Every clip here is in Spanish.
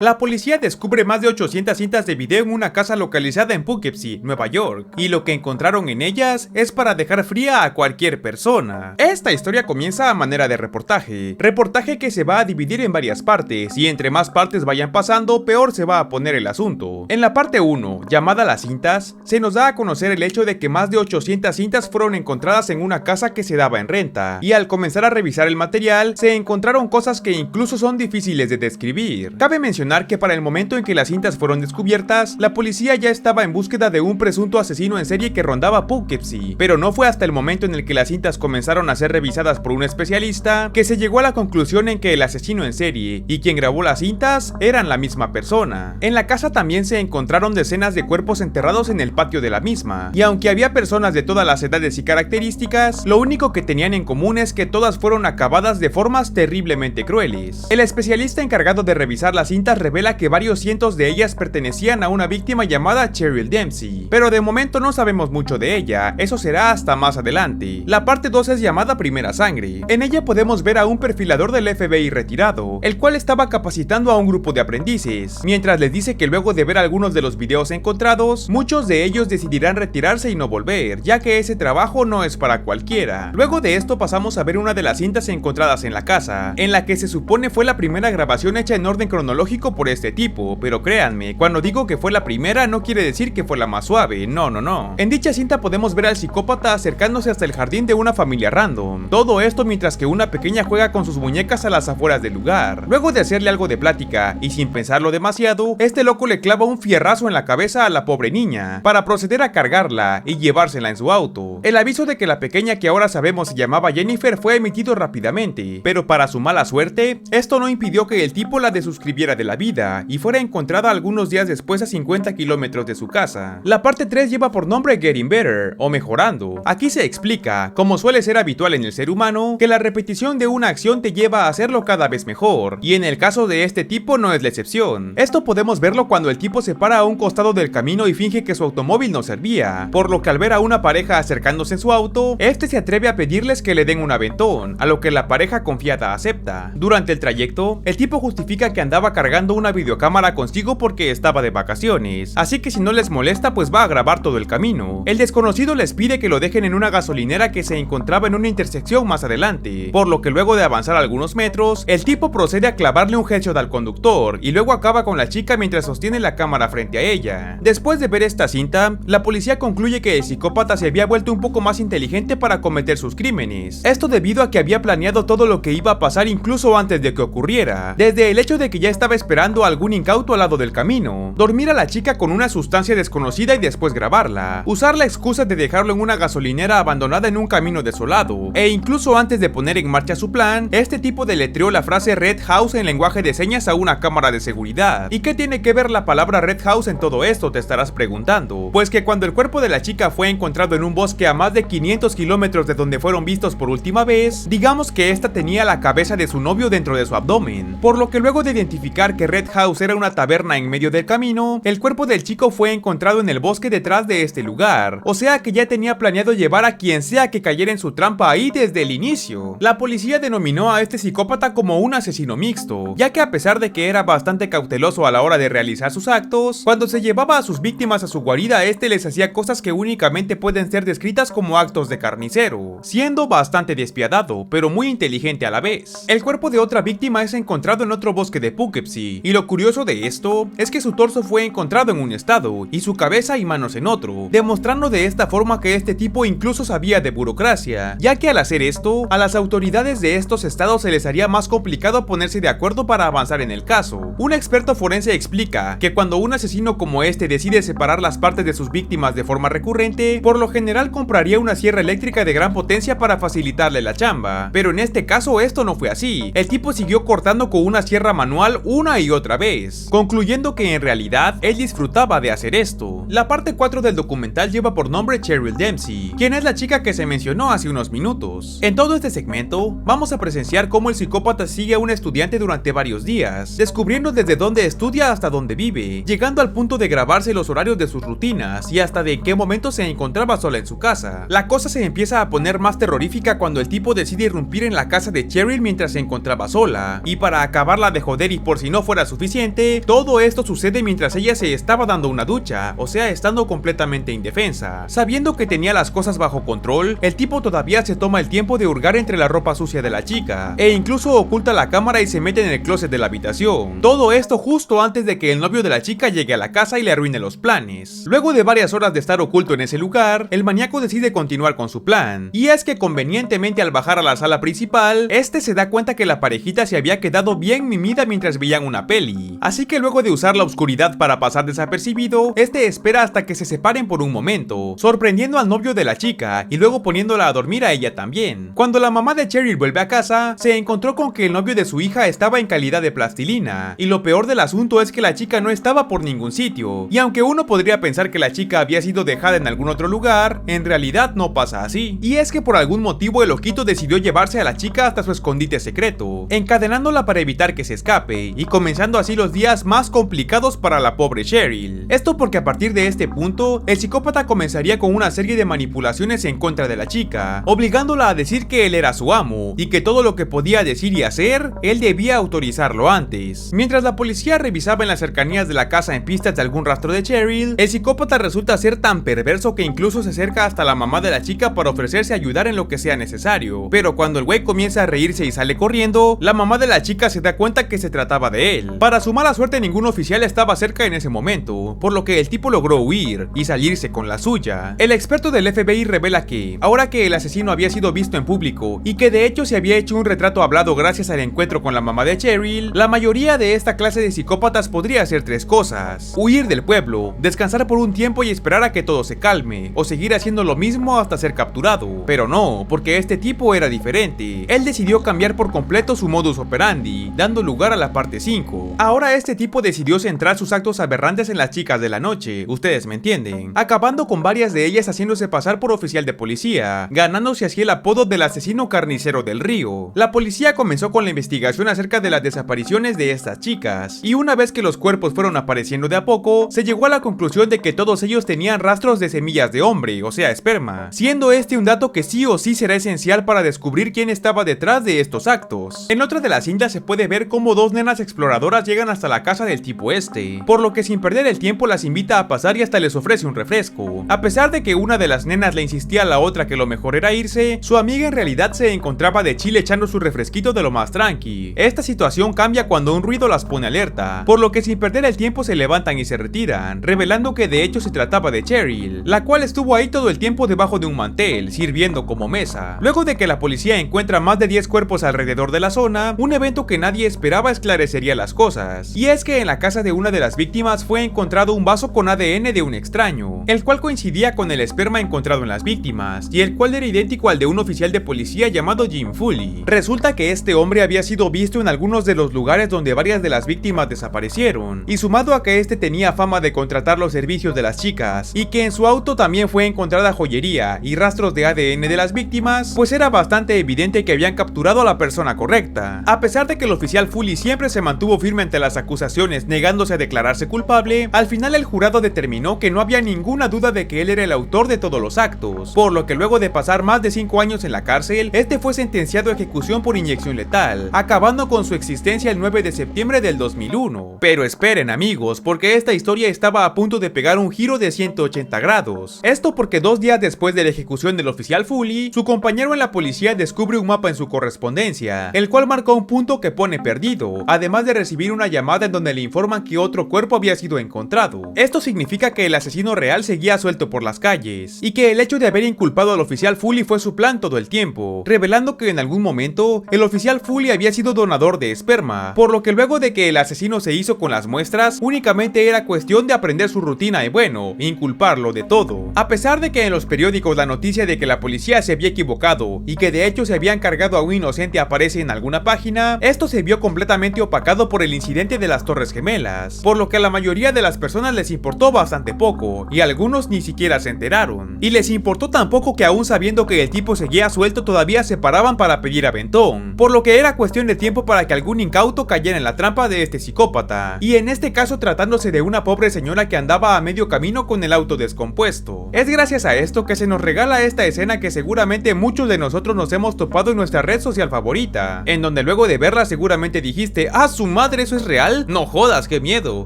La policía descubre más de 800 cintas de video en una casa localizada en Poughkeepsie, Nueva York, y lo que encontraron en ellas es para dejar fría a cualquier persona. Esta historia comienza a manera de reportaje que se va a dividir en varias partes, y entre más partes vayan pasando, peor se va a poner el asunto. En la parte 1, llamada Las Cintas, se nos da a conocer el hecho de que más de 800 cintas fueron encontradas en una casa que se daba en renta, y al comenzar a revisar el material, se encontraron cosas que incluso son difíciles de describir. Cabe mencionar que para el momento en que las cintas fueron descubiertas, la policía ya estaba en búsqueda de un presunto asesino en serie que rondaba Poughkeepsie, pero no fue hasta el momento en el que las cintas comenzaron a ser revisadas por un especialista que se llegó a la conclusión en que el asesino en serie y quien grabó las cintas eran la misma persona. En la casa también se encontraron decenas de cuerpos enterrados en el patio de la misma, y aunque había personas de todas las edades y características, lo único que tenían en común es que todas fueron acabadas de formas terriblemente crueles. El especialista encargado de revisar las cintas revela que varios cientos de ellas pertenecían a una víctima llamada Cheryl Dempsey, pero de momento no sabemos mucho de ella, eso será hasta más adelante. La parte 2 es llamada Primera Sangre. En ella podemos ver a un perfilador del FBI retirado, el cual estaba capacitando a un grupo de aprendices, mientras les dice que luego de ver algunos de los videos encontrados, muchos de ellos decidirán retirarse y no volver, ya que ese trabajo no es para cualquiera. Luego de esto pasamos a ver una de las cintas encontradas en la casa, en la que se supone fue la primera grabación hecha en orden cronológico por este tipo, pero créanme, cuando digo que fue la primera no quiere decir que fue la más suave, no. En dicha cinta podemos ver al psicópata acercándose hasta el jardín de una familia random, todo esto mientras que una pequeña juega con sus muñecas a las afueras del lugar. Luego de hacerle algo de plática, y sin pensarlo demasiado, este loco le clava un fierrazo en la cabeza a la pobre niña, para proceder a cargarla y llevársela en su auto. El aviso de que la pequeña que ahora sabemos se llamaba Jennifer fue emitido rápidamente, pero para su mala suerte, esto no impidió que el tipo la desuscribiera de la vida y fuera encontrada algunos días después a 50 kilómetros de su casa. La parte 3 lleva por nombre Getting Better, o Mejorando. Aquí se explica, como suele ser habitual en el ser humano, que la repetición de una acción te lleva a hacerlo cada vez mejor, y en el caso de este tipo no es la excepción. Esto podemos verlo cuando el tipo se para a un costado del camino y finge que su automóvil no servía, por lo que al ver a una pareja acercándose en su auto, este se atreve a pedirles que le den un aventón, a lo que la pareja confiada acepta. Durante el trayecto, el tipo justifica que andaba cargando una videocámara consigo porque estaba de vacaciones, así que si no les molesta pues va a grabar todo el camino. El desconocido les pide que lo dejen en una gasolinera que se encontraba en una intersección más adelante, por lo que luego de avanzar algunos metros, el tipo procede a clavarle un headshot al conductor y luego acaba con la chica mientras sostiene la cámara frente a ella. Después de ver esta cinta, la policía concluye que el psicópata se había vuelto un poco más inteligente para cometer sus crímenes, esto debido a que había planeado todo lo que iba a pasar incluso antes de que ocurriera, desde el hecho de que ya estaba esperando a algún incauto al lado del camino, dormir a la chica con una sustancia desconocida y después grabarla, usar la excusa de dejarlo en una gasolinera abandonada en un camino desolado, e incluso antes de poner en marcha su plan, este tipo deletreó la frase Red House en lenguaje de señas a una cámara de seguridad. ¿Y qué tiene que ver la palabra Red House en todo esto?, te estarás preguntando. Pues que cuando el cuerpo de la chica fue encontrado en un bosque a más de 500 kilómetros de donde fueron vistos por última vez, digamos que esta tenía la cabeza de su novio dentro de su abdomen, por lo que luego de identificar que Red House era una taberna en medio del camino, el cuerpo del chico fue encontrado en el bosque detrás de este lugar, o sea que ya tenía planeado llevar a quien sea que cayera en su trampa ahí desde el inicio. La policía denominó a este psicópata como un asesino mixto, ya que a pesar de que era bastante cauteloso a la hora de realizar sus actos, cuando se llevaba a sus víctimas a su guarida, este les hacía cosas que únicamente pueden ser descritas como actos de carnicero, siendo bastante despiadado, pero muy inteligente a la vez. El cuerpo de otra víctima es encontrado en otro bosque de Poughkeepsie, y lo curioso de esto es que su torso fue encontrado en un estado y su cabeza y manos en otro, demostrando de esta forma que este tipo incluso sabía de burocracia, ya que al hacer esto, a las autoridades de estos estados se les haría más complicado ponerse de acuerdo para avanzar en el caso. Un experto forense explica que cuando un asesino como este decide separar las partes de sus víctimas de forma recurrente, por lo general compraría una sierra eléctrica de gran potencia para facilitarle la chamba, pero en este caso esto no fue así. El tipo siguió cortando con una sierra manual una y otra vez, concluyendo que en realidad él disfrutaba de hacer esto. La parte 4 del documental lleva por nombre Cheryl Dempsey, quien es la chica que se mencionó hace unos minutos. En todo este segmento, vamos a presenciar cómo el psicópata sigue a un estudiante durante varios días, descubriendo desde dónde estudia hasta dónde vive, llegando al punto de grabarse los horarios de sus rutinas y hasta de en qué momento se encontraba sola en su casa. La cosa se empieza a poner más terrorífica cuando el tipo decide irrumpir en la casa de Cheryl mientras se encontraba sola, y para acabarla de joder y por si no fuera suficiente, todo esto sucede mientras ella se estaba dando una ducha, o sea, estando completamente indefensa. Sabiendo que tenía las cosas bajo control, el tipo todavía se toma el tiempo de hurgar entre la ropa sucia de la chica, e incluso oculta la cámara y se mete en el closet de la habitación. Todo esto justo antes de que el novio de la chica llegue a la casa y le arruine los planes. Luego de varias horas de estar oculto en ese lugar, el maníaco decide continuar con su plan, y es que convenientemente al bajar a la sala principal, este se da cuenta que la parejita se había quedado bien mimida mientras veían una peli, así que luego de usar la oscuridad para pasar desapercibido, este espera hasta que se separen por un momento, sorprendiendo al novio de la chica y luego poniéndola a dormir a ella también. Cuando la mamá de Cheryl vuelve a casa, se encontró con que el novio de su hija estaba en calidad de plastilina, y lo peor del asunto es que la chica no estaba por ningún sitio, y aunque uno podría pensar que la chica había sido dejada en algún otro lugar, en realidad no pasa así, y es que por algún motivo el ojito decidió llevarse a la chica hasta su escondite secreto, encadenándola para evitar que se escape, y comenzando así los días más complicados para la pobre Cheryl. Esto porque a partir de este punto, el psicópata comenzaría con una serie de manipulaciones en contra de la chica, obligándola a decir que él era su amo, y que todo lo que podía decir y hacer, él debía autorizarlo antes. Mientras la policía revisaba en las cercanías de la casa en pistas de algún rastro de Cheryl, el psicópata resulta ser tan perverso que incluso se acerca hasta la mamá de la chica para ofrecerse a ayudar en lo que sea necesario, pero cuando el güey comienza a reírse y sale corriendo, la mamá de la chica se da cuenta que se trataba de él. Para su mala suerte, ningún oficial estaba cerca en ese momento, por lo que el tipo logró huir y salirse con la suya. El experto del FBI revela que, ahora que el asesino había sido visto en público y que de hecho se había hecho un retrato hablado gracias al encuentro con la mamá de Cheryl, la mayoría de esta clase de psicópatas podría hacer tres cosas: huir del pueblo, descansar por un tiempo y esperar a que todo se calme, o seguir haciendo lo mismo hasta ser capturado. Pero no, porque este tipo era diferente. Él decidió cambiar por completo su modus operandi, dando lugar a la parte 5. Ahora este tipo decidió centrar sus actos aberrantes en las chicas de la noche, ustedes me entienden, acabando con varias de ellas haciéndose pasar por oficial de policía, ganándose así el apodo del asesino carnicero del río. La policía comenzó con la investigación acerca de las desapariciones de estas chicas, y una vez que los cuerpos fueron apareciendo de a poco, se llegó a la conclusión de que todos ellos tenían rastros de semillas de hombre, o sea esperma, siendo este un dato que sí o sí será esencial para descubrir quién estaba detrás de estos actos. En otra de las cintas se puede ver cómo dos nenas exploradoras llegan hasta la casa del tipo este, por lo que sin perder el tiempo las invita a pasar y hasta les ofrece un refresco. A pesar de que una de las nenas le insistía a la otra que lo mejor era irse, su amiga en realidad se encontraba de chill echando su refresquito de lo más tranqui. Esta situación cambia cuando un ruido las pone alerta, por lo que sin perder el tiempo se levantan y se retiran, revelando que de hecho se trataba de Cheryl, la cual estuvo ahí todo el tiempo debajo de un mantel, sirviendo como mesa. Luego de que la policía encuentra más de 10 cuerpos alrededor de la zona, un evento que nadie esperaba esclarecería las cosas, y es que en la casa de una de las víctimas fue encontrado un vaso con ADN de un extraño, el cual coincidía con el esperma encontrado en las víctimas, y el cual era idéntico al de un oficial de policía llamado Jim Foley. Resulta que este hombre había sido visto en algunos de los lugares donde varias de las víctimas desaparecieron, y sumado a que este tenía fama de contratar los servicios de las chicas, y que en su auto también fue encontrada joyería y rastros de ADN de las víctimas, pues era bastante evidente que habían capturado a la persona correcta. A pesar de que el oficial Foley siempre se mantuvo firme ante las acusaciones, negándose a declararse culpable, al final el jurado determinó que no había ninguna duda de que él era el autor de todos los actos, por lo que luego de pasar más de 5 años en la cárcel, este fue sentenciado a ejecución por inyección letal, acabando con su existencia el 9 de septiembre del 2001. Pero esperen amigos, porque esta historia estaba a punto de pegar un giro de 180 grados. Esto porque 2 días después de la ejecución del oficial Foley, su compañero en la policía descubre un mapa en su correspondencia, el cual marcó un punto que pone perdido, además de recibir una llamada en donde le informan que otro cuerpo había sido encontrado. Esto significa que el asesino real seguía suelto por las calles, y que el hecho de haber inculpado al oficial Foley fue su plan todo el tiempo, revelando que en algún momento el oficial Foley había sido donador de esperma, por lo que luego de que el asesino se hizo con las muestras, únicamente era cuestión de aprender su rutina y bueno, inculparlo de todo. A pesar de que en los periódicos la noticia de que la policía se había equivocado y que de hecho se habían cargado a un inocente aparece en alguna página, esto se vio completamente opacado por el incidente de las Torres Gemelas, por lo que a la mayoría de las personas les importó bastante poco, y algunos ni siquiera se enteraron. Y les importó tan poco que aún sabiendo que el tipo seguía suelto todavía se paraban para pedir aventón, por lo que era cuestión de tiempo para que algún incauto cayera en la trampa de este psicópata, y en este caso tratándose de una pobre señora que andaba a medio camino con el auto descompuesto. Es gracias a esto que se nos regala esta escena que seguramente muchos de nosotros nos hemos topado en nuestra red social favorita, en donde luego de verla seguramente dijiste, ¡ah su madre, ¿eso es real? No jodas, qué miedo.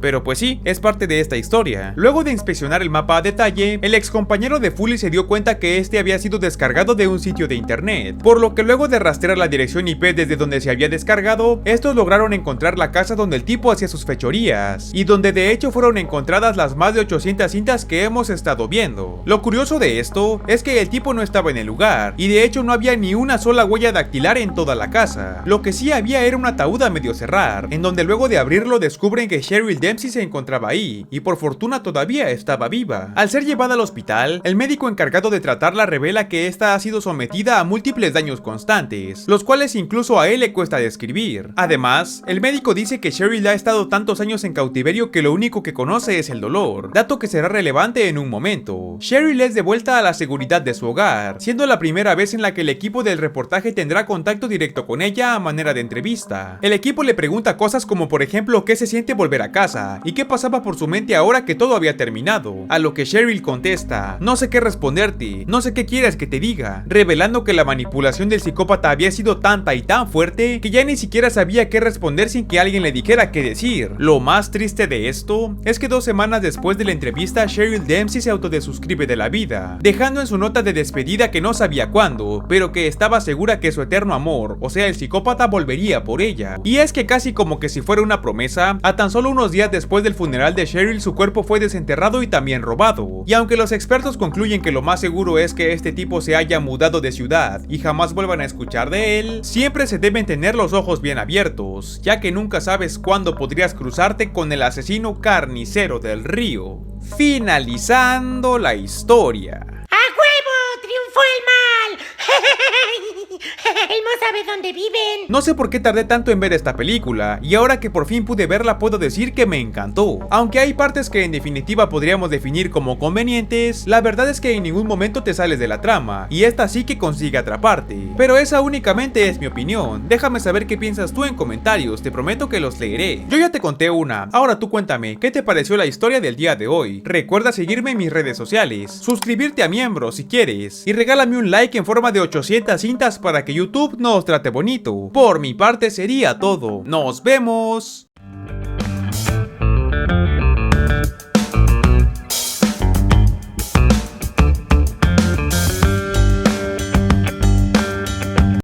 Pero pues sí, es parte de esta historia. Luego de inspeccionar el mapa a detalle, el ex compañero de Fully se dio cuenta que este había sido descargado de un sitio de internet, por lo que luego de rastrear la dirección IP desde donde se había descargado, estos lograron encontrar la casa donde el tipo hacía sus fechorías, y donde de hecho fueron encontradas las más de 800 cintas que hemos estado viendo. Lo curioso de esto es que el tipo no estaba en el lugar, y de hecho no había ni una sola huella dactilar en toda la casa. Lo que sí había era un ataúd a medio cerrar, en donde luego de abrirlo descubren que Cheryl Dempsey se encontraba ahí, y por fortuna todavía estaba viva. Al ser llevada al hospital, el médico encargado de tratarla revela que esta ha sido sometida a múltiples daños constantes, los cuales incluso a él le cuesta describir. Además, el médico dice que Cheryl ha estado tantos años en cautiverio que lo único que conoce es el dolor, dato que será relevante en un momento. Cheryl es devuelta a la seguridad de su hogar, siendo la primera vez en la que el equipo del reportaje tendrá contacto directo con ella a manera de entrevista. El equipo le pregunta cosas como por ejemplo qué se siente volver a casa y qué pasaba por su mente ahora que todo había terminado, a lo que Cheryl contesta: no sé qué responderte, no sé qué quieres que te diga, revelando que la manipulación del psicópata había sido tanta y tan fuerte que ya ni siquiera sabía qué responder sin que alguien le dijera qué decir. Lo más triste de esto es que 2 semanas después de la entrevista, Cheryl Dempsey se autodesuscribe de la vida, dejando en su nota de despedida que no sabía cuándo, pero que estaba segura que su eterno amor, o sea el psicópata, volvería por ella. Y es que casi como que si fuera una promesa, a tan solo unos días después del funeral de Cheryl, su cuerpo fue desenterrado y también robado. Y aunque los expertos concluyen que lo más seguro es que este tipo se haya mudado de ciudad y jamás vuelvan a escuchar de él, siempre se deben tener los ojos bien abiertos, ya que nunca sabes cuándo podrías cruzarte con el asesino carnicero del río. Finalizando la historia. ¡A huevo! ¡Triunfó el mal! Elmo sabe dónde viven. No sé por qué tardé tanto en ver esta película, y ahora que por fin pude verla puedo decir que me encantó. Aunque hay partes que en definitiva podríamos definir como convenientes, la verdad es que en ningún momento te sales de la trama, y esta sí que consigue atraparte. Pero esa únicamente es mi opinión, déjame saber qué piensas tú en comentarios, te prometo que los leeré. Yo ya te conté una, ahora tú cuéntame, ¿qué te pareció la historia del día de hoy? Recuerda seguirme en mis redes sociales, suscribirte a miembro si quieres, y regálame un like en forma de 800 cintas para que YouTube nos trate bonito. Por mi parte sería todo. ¡Nos vemos!